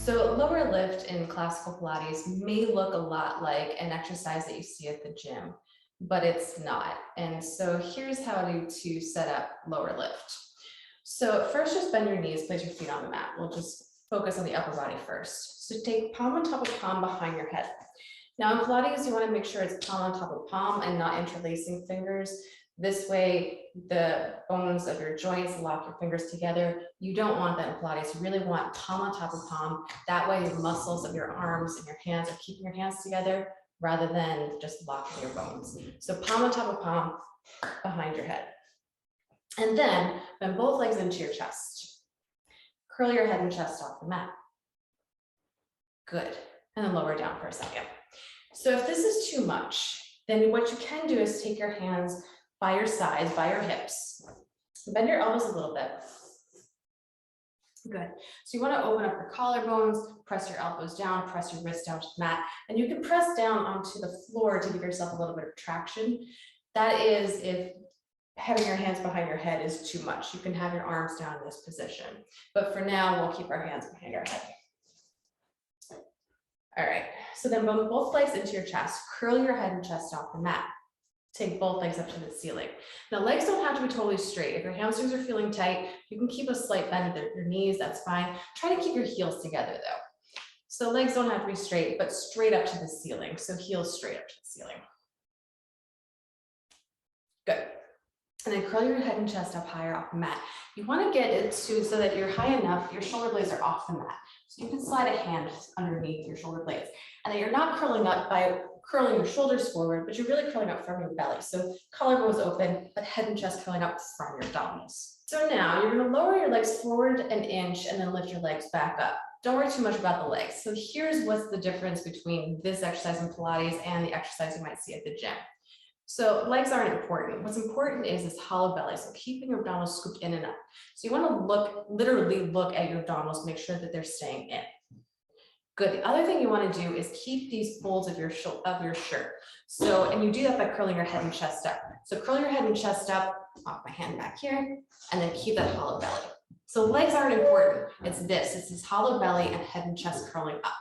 So lower lift in classical Pilates may look a lot like an exercise that you see at the gym, but it's not. And so here's how to set up lower lift. So first, just bend your knees, place your feet on the mat. We'll just focus on the upper body first. So take palm on top of palm behind your head. Now in Pilates, you want to make sure it's palm on top of palm and not interlacing fingers. This way, the bones of your joints lock your fingers together. You don't want that in Pilates. You really want palm on top of palm. That way, the muscles of your arms and your hands are keeping your hands together rather than just locking your bones. So palm on top of palm behind your head. And then bend both legs into your chest. Curl your head and chest off the mat. Good. And then lower down for a second. So if this is too much, then what you can do is take your hands by your sides, by your hips. Bend your elbows a little bit. Good. So you want to open up your collarbones, press your elbows down, press your wrists down to the mat, and you can press down onto the floor to give yourself a little bit of traction. That is if having your hands behind your head is too much. You can have your arms down in this position. But for now, we'll keep our hands behind our head. All right, so then bend both legs into your chest, curl your head and chest off the mat. Take both legs up to the ceiling. Now, legs don't have to be totally straight. If your hamstrings are feeling tight, you can keep a slight bend at your knees, that's fine. Try to keep your heels together though. So legs don't have to be straight, but straight up to the ceiling. So heels straight up to the ceiling. Good. And then curl your head and chest up higher off the mat. You want to get it to so that you're high enough, your shoulder blades are off the mat. So you can slide a hand underneath your shoulder blades. And then you're not curling up by curling your shoulders forward, but you're really curling up from your belly. So collarbones open, but head and chest curling up from your abdominals. So now you're going to lower your legs forward an inch and then lift your legs back up. Don't worry too much about the legs. So here's what's the difference between this exercise in Pilates and the exercise you might see at the gym. So legs aren't important. What's important is this hollow belly. So keeping your abdominals scooped in and up. So you want to literally look at your abdominals, make sure that they're staying in. Good. The other thing you want to do is keep these folds of your shirt. So, and you do that by curling your head and chest up. So curl your head and chest up, off my hand back here, and then keep that hollow belly. So legs aren't important. It's this hollow belly and head and chest curling up.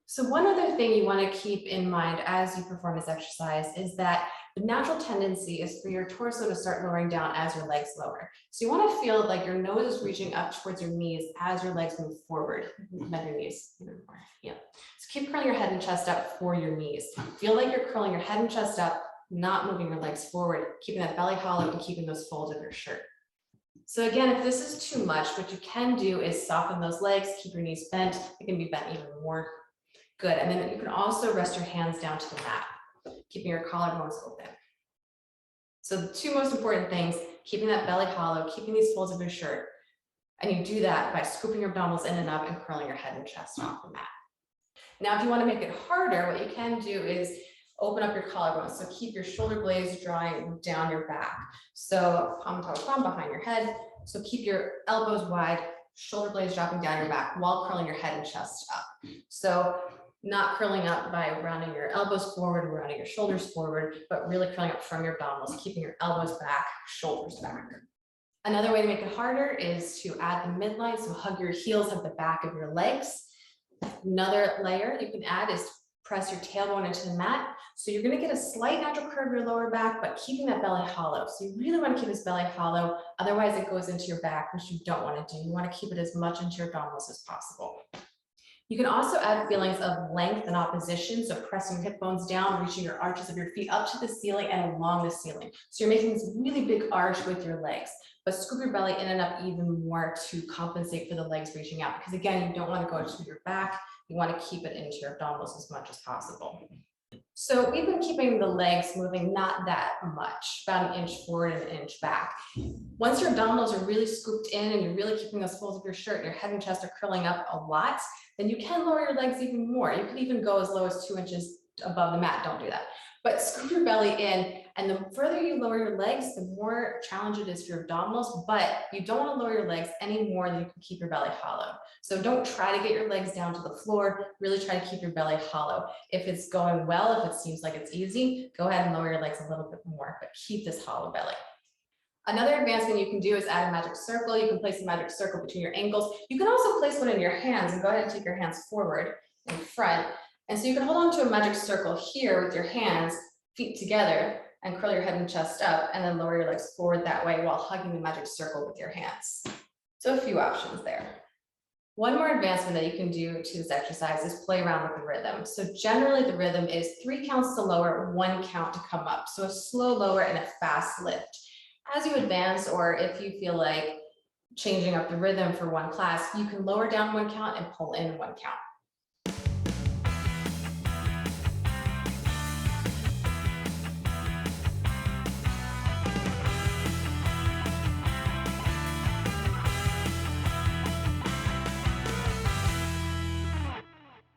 So one other thing you want to keep in mind as you perform this exercise is that the natural tendency is for your torso to start lowering down as your legs lower. So you want to feel like your nose is reaching up towards your knees as your legs move forward. Bend your knees even more. Yeah. So keep curling your head and chest up for your knees. Feel like you're curling your head and chest up, not moving your legs forward, keeping that belly hollow and keeping those folds of your shirt. So again, if this is too much, what you can do is soften those legs, keep your knees bent. They can be bent even more. Good. And then you can also rest your hands down to the mat, keeping your collarbones open. So the two most important things, keeping that belly hollow, keeping these folds of your shirt. And you do that by scooping your abdominals in and up and curling your head and chest off the mat. Now, if you want to make it harder, what you can do is open up your collarbones. So keep your shoulder blades drawing down your back. So palm to palm behind your head. So keep your elbows wide, shoulder blades dropping down your back while curling your head and chest up. So not curling up by rounding your elbows forward, rounding your shoulders forward, but really curling up from your abdominals, keeping your elbows back, shoulders back. Another way to make it harder is to add the midline, so hug your heels at the back of your legs. Another layer you can add is press your tailbone into the mat. So you're going to get a slight natural curve in your lower back, but keeping that belly hollow. So you really want to keep this belly hollow. Otherwise, it goes into your back, which you don't want to do. You want to keep it as much into your abdominals as possible. You can also add feelings of length and opposition. So pressing your hip bones down, reaching your arches of your feet up to the ceiling and along the ceiling. So you're making this really big arch with your legs, but scoop your belly in and up even more to compensate for the legs reaching out. Because again, you don't want to go to your back. You want to keep it into your abdominals as much as possible. So we've been keeping the legs moving not that much, about an inch forward and an inch back. Once your abdominals are really scooped in and you're really keeping those folds of your shirt, your head and chest are curling up a lot, then you can lower your legs even more. You can even go as low as 2 inches above the mat. Don't do that. But scoop your belly in, and the further you lower your legs, the more challenge it is for your abdominals, but you don't want to lower your legs any more than you can keep your belly hollow. So don't try to get your legs down to the floor, really try to keep your belly hollow. If it's going well, if it seems like it's easy, go ahead and lower your legs a little bit more, but keep this hollow belly. Another advancement you can do is add a magic circle. You can place a magic circle between your ankles. You can also place one in your hands and go ahead and take your hands forward in front. And so you can hold on to a magic circle here with your hands, feet together, and curl your head and chest up, and then lower your legs forward that way while hugging the magic circle with your hands. So a few options there. One more advancement that you can do to this exercise is play around with the rhythm. So generally the rhythm is 3 counts to lower, 1 count to come up. So a slow lower and a fast lift. As you advance, or if you feel like changing up the rhythm for one class, you can lower down 1 count and pull in 1 count.